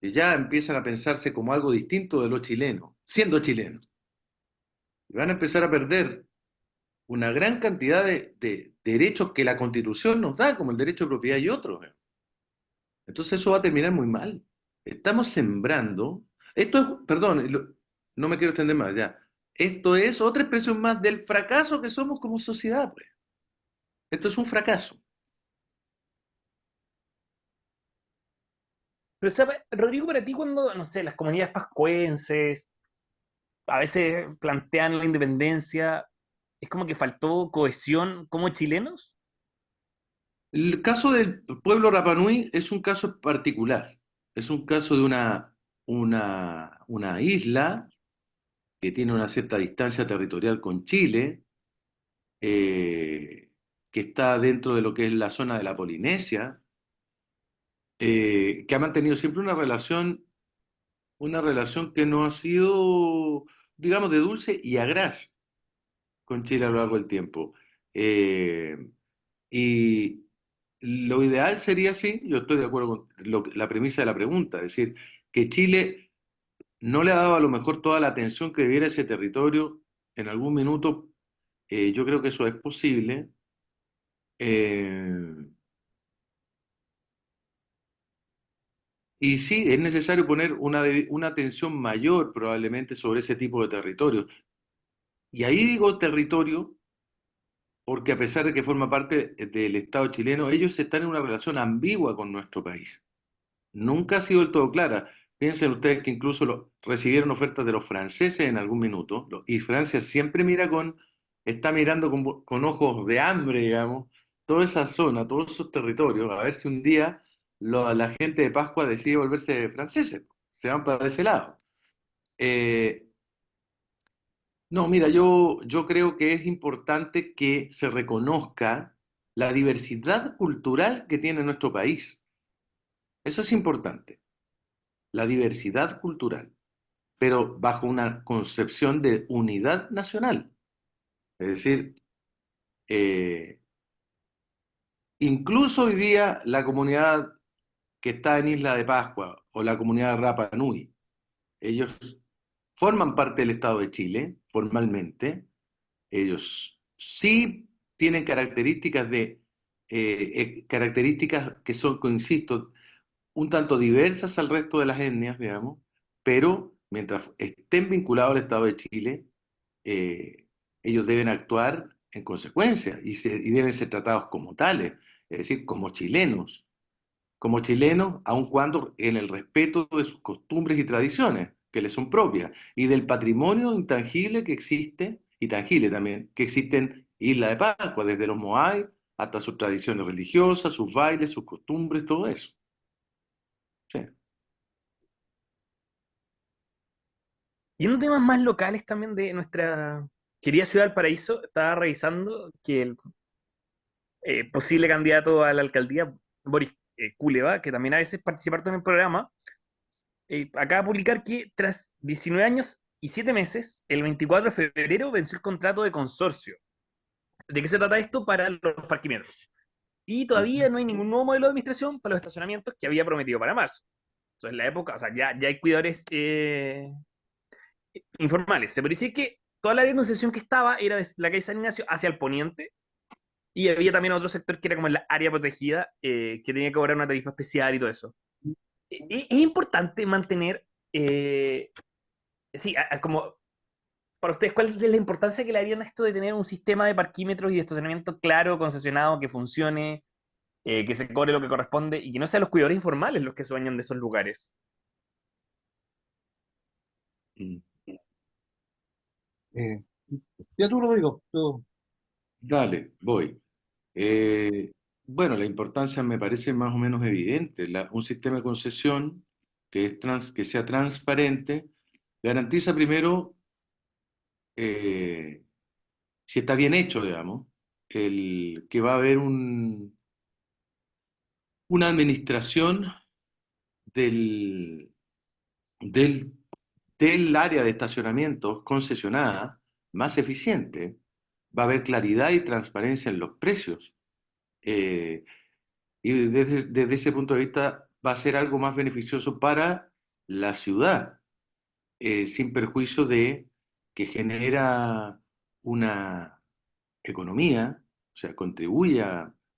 que ya empiezan a pensarse como algo distinto de lo chileno, siendo chilenos. Y van a empezar a perder una gran cantidad de derechos que la Constitución nos da, como el derecho de propiedad y otros. Entonces eso va a terminar muy mal. Estamos sembrando, esto es, perdón, no me quiero extender más, ya. Esto es otra expresión más del fracaso que somos como sociedad, pues. Esto es un fracaso. Pero, ¿sabes, Rodrigo, para ti cuando, no sé, las comunidades pascuenses a veces plantean la independencia, es como que faltó cohesión como chilenos? El caso del pueblo Rapanui es un caso particular. Es un caso de una isla que tiene una cierta distancia territorial con Chile, que está dentro de lo que es la zona de la Polinesia, que ha mantenido siempre una relación que no ha sido, digamos, de dulce y agraz con Chile a lo largo del tiempo. Eh, y lo ideal sería, sí, yo estoy de acuerdo con la premisa de la pregunta, es decir, que Chile no le ha dado a lo mejor toda la atención que debiera a ese territorio en algún minuto. Yo creo que eso es posible. Eh, Y sí, es necesario poner una atención mayor probablemente sobre ese tipo de territorios. Y ahí digo territorio porque a pesar de que forma parte del Estado chileno, ellos están en una relación ambigua con nuestro país. Nunca ha sido del todo clara. Piensen ustedes que incluso recibieron ofertas de los franceses en algún minuto, y Francia siempre está mirando con ojos de hambre, digamos, toda esa zona, todos esos territorios, a ver si un día la gente de Pascua decide volverse franceses, se van para ese lado. Eh, no, mira, yo creo que es importante que se reconozca la diversidad cultural que tiene nuestro país. Eso es importante, la diversidad cultural, pero bajo una concepción de unidad nacional. Es decir, eh, incluso hoy día la comunidad que está en Isla de Pascua o la comunidad de Rapa Nui, ellos forman parte del Estado de Chile formalmente. Ellos sí tienen características que son, insisto, un tanto diversas al resto de las etnias, digamos, pero mientras estén vinculados al Estado de Chile, eh, ellos deben actuar en consecuencia y deben ser tratados como tales, es decir, como chilenos, aun cuando en el respeto de sus costumbres y tradiciones que les son propias, y del patrimonio intangible que existe, y tangible también, que existe en Isla de Pascua, desde los Moai hasta sus tradiciones religiosas, sus bailes, sus costumbres, todo eso. Sí. Y en temas más locales también de nuestra querida ciudad del Paraíso, estaba revisando que el posible candidato a la alcaldía, Boris Kuleva, que también a veces participa en el programa, acaba de publicar que tras 19 años y 7 meses, el 24 de febrero venció el contrato de consorcio. ¿De qué se trata esto? Para los parquímetros. Y todavía no hay ningún nuevo modelo de administración para los estacionamientos que había prometido para marzo. Eso es la época, o sea, ya hay cuidadores informales. Se puede decir que toda la área de concesión que estaba era de la calle San Ignacio hacia el poniente, y había también otro sector que era como la área protegida, que tenía que cobrar una tarifa especial y todo eso. Es importante mantener, sí, como para ustedes, ¿cuál es la importancia que le harían a esto de tener un sistema de parquímetros y de estacionamiento claro, concesionado, que funcione, que se cobre lo que corresponde y que no sean los cuidadores informales los que se bañan de esos lugares? Mm. Eh, ya tú lo digo, tú, Dale, voy. Eh, bueno, la importancia me parece más o menos evidente. Un sistema de concesión que sea transparente garantiza primero, eh, si está bien hecho, digamos, que va a haber una administración del, del, del área de estacionamientos concesionada más eficiente. Va a haber claridad y transparencia en los precios. Eh, y desde ese punto de vista va a ser algo más beneficioso para la ciudad, sin perjuicio de que genera una economía, o sea, contribuye,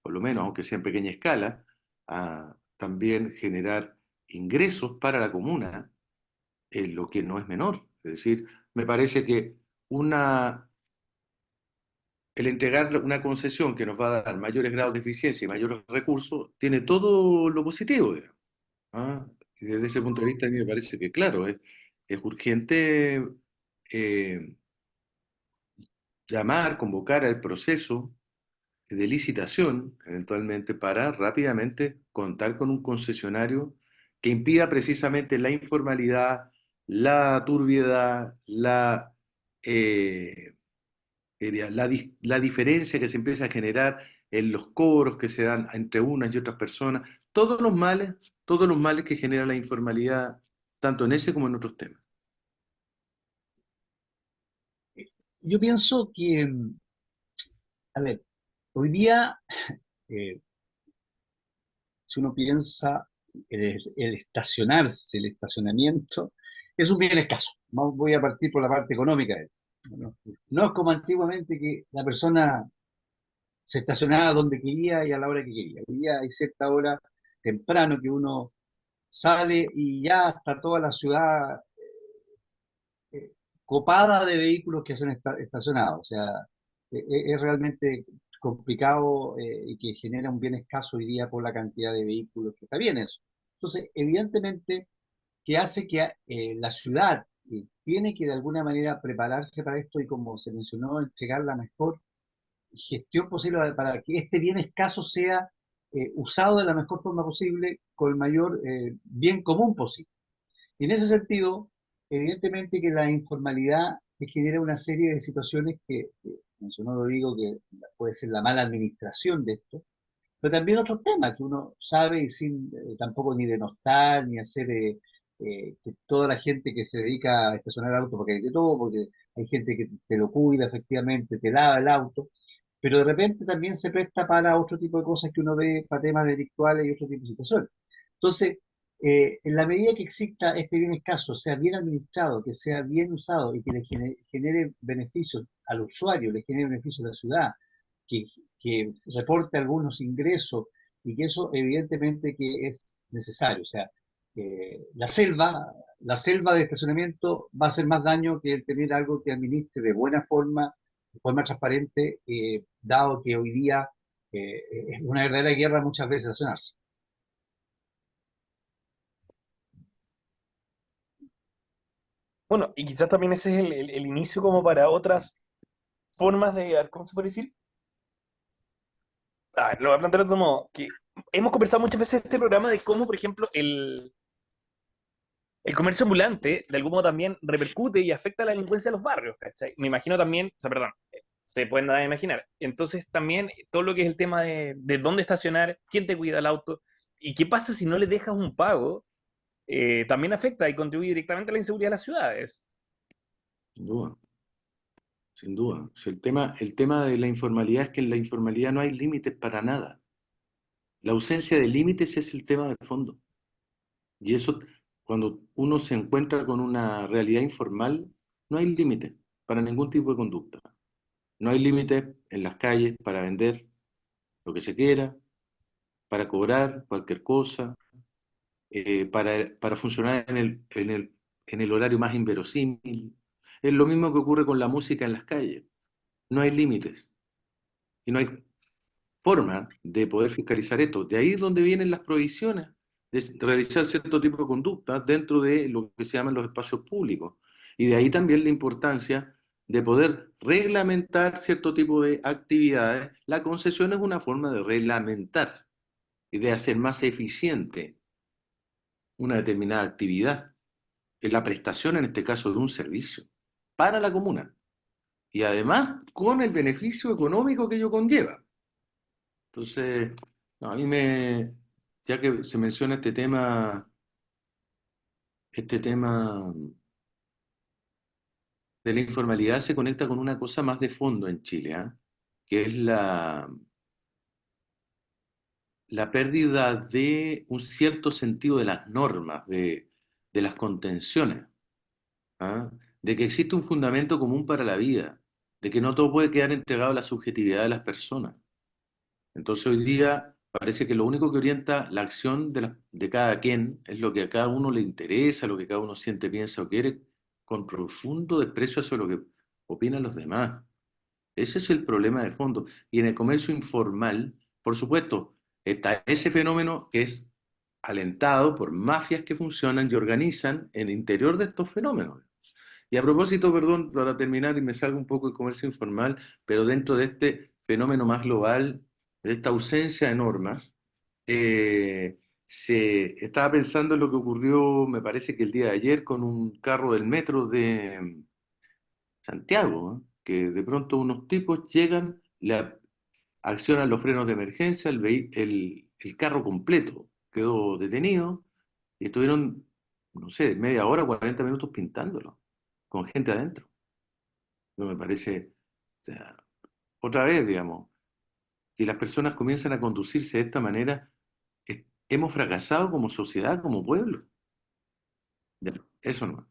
por lo menos, aunque sea en pequeña escala, a también generar ingresos para la comuna, lo que no es menor. Es decir, me parece que el entregar una concesión que nos va a dar mayores grados de eficiencia y mayores recursos tiene todo lo positivo, digamos, ¿ah? Y desde ese punto de vista a mí me parece que, claro, es urgente eh, convocar al proceso de licitación, eventualmente, para rápidamente contar con un concesionario que impida precisamente la informalidad, la turbiedad, eh, la diferencia que se empieza a generar en los cobros que se dan entre unas y otras personas, todos los males que genera la informalidad, tanto en ese como en otros temas. yo pienso que, a ver, hoy día, eh, si uno piensa el estacionarse, el estacionamiento, es un bien escaso. Voy a partir por la parte económica. ¿No? No es como antiguamente que la persona se estacionaba donde quería y a la hora que quería. Hoy día hay cierta hora temprano que uno sale y ya está toda la ciudad eh, copada de vehículos que se han estacionado. O sea, es realmente complicado y que genera un bien escaso hoy día por la cantidad de vehículos que está bien eso. Entonces, evidentemente, que hace que la ciudad tiene que de alguna manera prepararse para esto y, como se mencionó, entregar la mejor gestión posible para que este bien escaso sea usado de la mejor forma posible con el mayor bien común posible. Y en ese sentido, evidentemente que la informalidad te genera una serie de situaciones que mencionó Rodrigo, que puede ser la mala administración de esto, pero también otros temas que uno sabe y sin tampoco ni denostar, ni hacer que toda la gente que se dedica a estacionar auto, porque hay de todo, porque hay gente que te lo cuida efectivamente, te lava el auto, pero de repente también se presta para otro tipo de cosas que uno ve, para temas delictuales y otro tipo de situaciones. Entonces, en la medida que exista este bien escaso, sea bien administrado, que sea bien usado y que le genere beneficios al usuario, le genere beneficios a la ciudad, que, que reporte algunos ingresos y que eso evidentemente que es necesario. O sea, la selva de estacionamiento va a hacer más daño que el tener algo que administre de forma transparente, dado que hoy día es una verdadera guerra muchas veces estacionarse. Bueno, y quizás también ese es el inicio como para otras formas de, a ver, ¿cómo se puede decir? A ver, lo voy a plantear de otro modo, que hemos conversado muchas veces en este programa de cómo, por ejemplo, el comercio ambulante de algún modo también repercute y afecta a la delincuencia de los barrios, ¿cachai? Me imagino también, o sea, perdón, se pueden dar a imaginar. Entonces también todo lo que es el tema de dónde estacionar, quién te cuida el auto, y qué pasa si no le dejas un pago, también afecta y contribuye directamente a la inseguridad de las ciudades. Sin duda, sin duda. O sea, el tema de la informalidad es que en la informalidad no hay límites para nada. La ausencia de límites es el tema de fondo. Y eso, cuando uno se encuentra con una realidad informal, no hay límite para ningún tipo de conducta. No hay límite en las calles para vender lo que se quiera, para cobrar cualquier cosa, para funcionar en el horario más inverosímil. Es lo mismo que ocurre con la música en las calles. No hay límites y no hay forma de poder fiscalizar esto. De ahí es donde vienen las prohibiciones de realizar cierto tipo de conducta dentro de lo que se llaman los espacios públicos. Y de ahí también la importancia de poder reglamentar cierto tipo de actividades. La concesión es una forma de reglamentar y de hacer más eficiente una determinada actividad, en la prestación, en este caso, de un servicio para la comuna. Y además con el beneficio económico que ello conlleva. Entonces, no, ya que se menciona este tema de la informalidad se conecta con una cosa más de fondo en Chile, ¿ah? Que es la pérdida de un cierto sentido de las normas, de las contenciones, ¿ah? De que existe un fundamento común para la vida, de que no todo puede quedar entregado a la subjetividad de las personas. Entonces hoy día parece que lo único que orienta la acción de cada quien es lo que a cada uno le interesa, lo que cada uno siente, piensa o quiere, con profundo desprecio hacia lo que opinan los demás. Ese es el problema de fondo. Y en el comercio informal, por supuesto, está ese fenómeno que es alentado por mafias que funcionan y organizan en el interior de estos fenómenos. Y a propósito, perdón, para terminar, y me salgo un poco del comercio informal, pero dentro de este fenómeno más global, de esta ausencia de normas, estaba pensando en lo que ocurrió, me parece que el día de ayer, con un carro del metro de Santiago, ¿eh? Que de pronto unos tipos llegan, le accionan los frenos de emergencia, el carro completo quedó detenido y estuvieron, no sé, media hora, 40 minutos pintándolo, con gente adentro. No me parece, o sea, otra vez, digamos, si las personas comienzan a conducirse de esta manera, hemos fracasado como sociedad, como pueblo. Ya, eso no.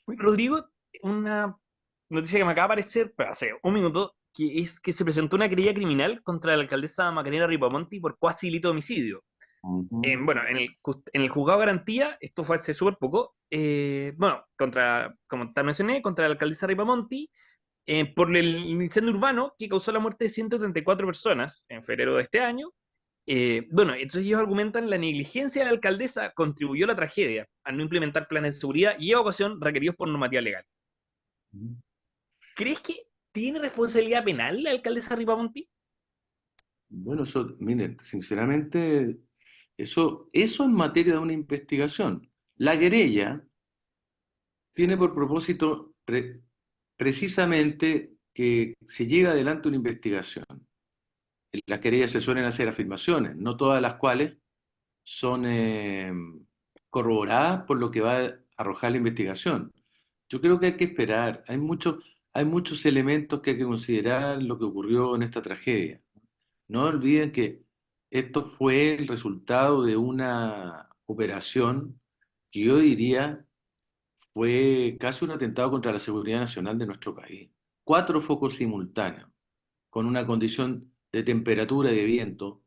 Rodrigo, una noticia que me acaba de aparecer hace un minuto, que es que se presentó una querella criminal contra la alcaldesa Macarena Ripamonti por cuasi delito de homicidio. Ujú. Bueno, en el juzgado de garantía, esto fue hace súper poco, bueno, como te mencioné, contra la alcaldesa Ripamonti, por el incendio urbano que causó la muerte de 134 personas en febrero de este año. Bueno, entonces ellos argumentan la negligencia de la alcaldesa contribuyó a la tragedia al no implementar planes de seguridad y evacuación requeridos por normativa legal. ¿Crees que tiene responsabilidad penal la alcaldesa Ripamonti? Bueno, eso, miren, sinceramente, eso en materia de una investigación. La querella tiene por propósito precisamente que se llegue adelante una investigación. En las querellas se suelen hacer afirmaciones, no todas las cuales son corroboradas por lo que va a arrojar la investigación. Yo creo que hay que esperar, hay muchos elementos que hay que considerar lo que ocurrió en esta tragedia. No olviden que esto fue el resultado de una operación que yo diría fue casi un atentado contra la seguridad nacional de nuestro país. 4 focos simultáneos, con una condición de temperatura y de viento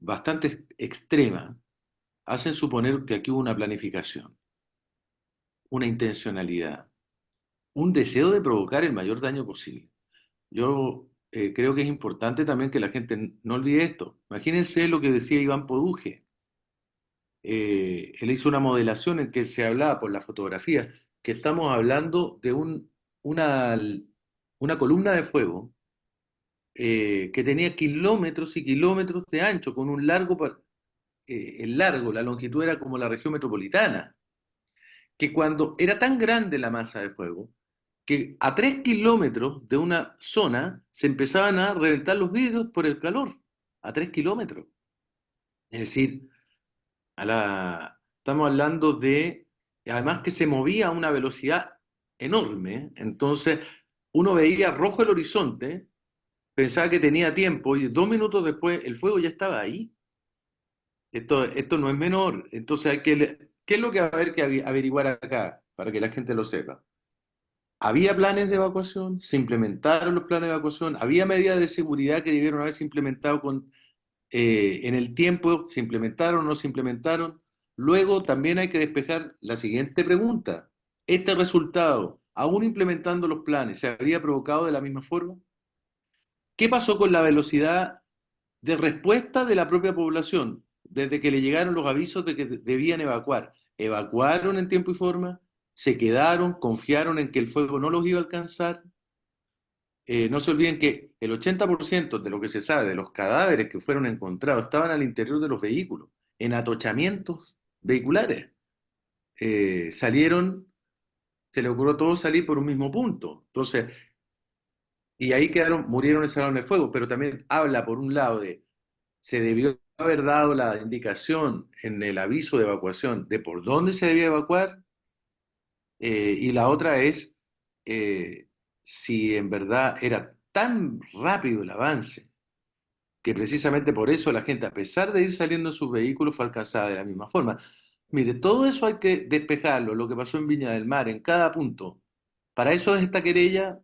bastante extrema, hacen suponer que aquí hubo una planificación, una intencionalidad, un deseo de provocar el mayor daño posible. Yo creo que es importante también que la gente no olvide esto. Imagínense lo que decía Iván Poduje. Él hizo una modelación en que se hablaba por la fotografía que estamos hablando de una, una columna de fuego que tenía kilómetros y kilómetros de ancho, con un largo, el largo, la longitud era como la región metropolitana, que cuando era tan grande la masa de fuego, que a 3 kilómetros de una zona se empezaban a reventar los vidrios por el calor, a 3 kilómetros. Es decir, estamos hablando de, además que se movía a una velocidad enorme, entonces uno veía rojo el horizonte, pensaba que tenía tiempo y 2 minutos después el fuego ya estaba ahí. Esto no es menor, entonces ¿qué es lo que va a haber que averiguar acá para que la gente lo sepa? ¿Había planes de evacuación? ¿Se implementaron los planes de evacuación? ¿Había medidas de seguridad que debieron haberse implementado en el tiempo? ¿Se implementaron o no se implementaron? Luego también hay que despejar la siguiente pregunta. ¿Este resultado, aún implementando los planes, se habría provocado de la misma forma? ¿Qué pasó con la velocidad de respuesta de la propia población desde que le llegaron los avisos de que debían evacuar? ¿Evacuaron en tiempo y forma? ¿Se quedaron? ¿Confiaron en que el fuego no los iba a alcanzar? No se olviden que el 80% de lo que se sabe de los cadáveres que fueron encontrados estaban al interior de los vehículos, en atochamientos vehiculares. Salieron, se le ocurrió a todos salir por un mismo punto. Entonces, y ahí quedaron, murieron en salón de fuego, pero también habla por un lado de, se debió haber dado la indicación en el aviso de evacuación de por dónde se debía evacuar, y la otra es si en verdad era tan rápido el avance que precisamente por eso la gente, a pesar de ir saliendo en sus vehículos, fue alcanzada de la misma forma. Mire, todo eso hay que despejarlo, lo que pasó en Viña del Mar, en cada punto. Para eso es esta querella,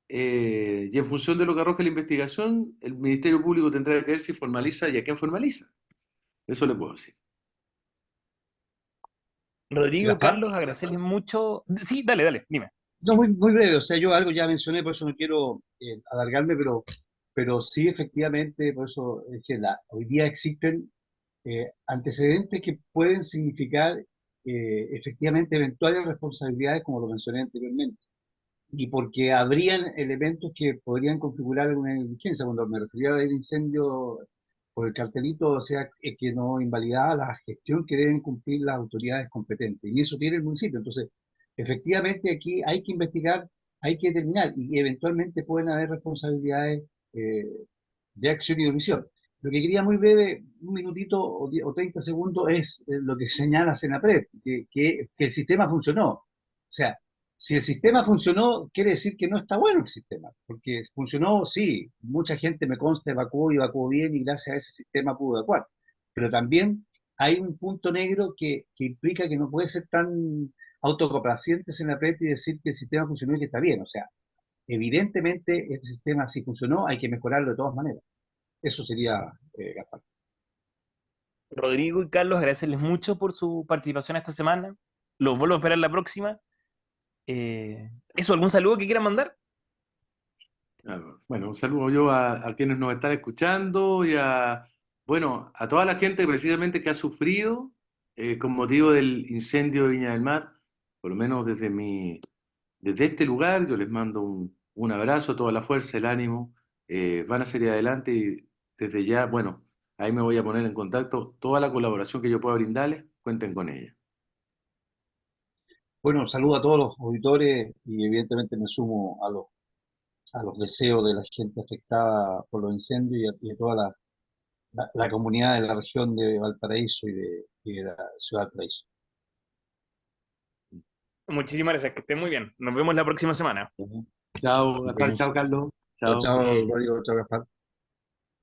y en función de lo que arroje la investigación, el Ministerio Público tendrá que ver si formaliza y a quién formaliza. Eso le puedo decir. Rodrigo, Gaspar. Carlos, agradecerles mucho. Sí, dale, dale, dime. No, muy breve, o sea, yo algo ya mencioné, por eso no quiero alargarme, pero sí efectivamente, por eso es que hoy día existen antecedentes que pueden significar efectivamente eventuales responsabilidades, como lo mencioné anteriormente, y porque habrían elementos que podrían configurar alguna negligencia. Cuando me refería al incendio por el cartelito, o sea, que no invalidaba la gestión que deben cumplir las autoridades competentes, y eso tiene el municipio. Entonces, efectivamente aquí hay que investigar, hay que determinar, y eventualmente pueden haber responsabilidades eh, de acción y de omisión. Lo que quería muy breve, un minutito o 30 segundos, es lo que señala Senapred, que el sistema funcionó. O sea, si el sistema funcionó, quiere decir que no está bueno el sistema, porque funcionó, sí, mucha gente me consta evacuó y evacuó bien y gracias a ese sistema pudo evacuar, pero también hay un punto negro que implica que no puede ser tan autocomplaciente Senapred y decir que el sistema funcionó y que está bien. O sea, evidentemente este sistema sí funcionó, hay que mejorarlo de todas maneras. Eso sería, Gaspar. Rodrigo y Carlos, agradecerles mucho por su participación esta semana. Los vuelvo a esperar la próxima. ¿Eso, algún saludo que quieran mandar? Bueno, un saludo yo a quienes nos están escuchando y bueno, a toda la gente precisamente que ha sufrido con motivo del incendio de Viña del Mar, por lo menos desde este lugar, yo les mando un abrazo, toda la fuerza, el ánimo, van a salir adelante y desde ya, bueno, ahí me voy a poner en contacto, toda la colaboración que yo pueda brindarles, cuenten con ella. Bueno, saludo a todos los auditores y evidentemente me sumo a los deseos de la gente afectada por los incendios y a toda la comunidad de la región de Valparaíso y de la ciudad de Valparaíso. Muchísimas gracias, que estén muy bien. Nos vemos la próxima semana. Ujú. Chao, Ok. chao, Carlos. Chao, Chao. chao, Rodrigo, chao, Gaspar.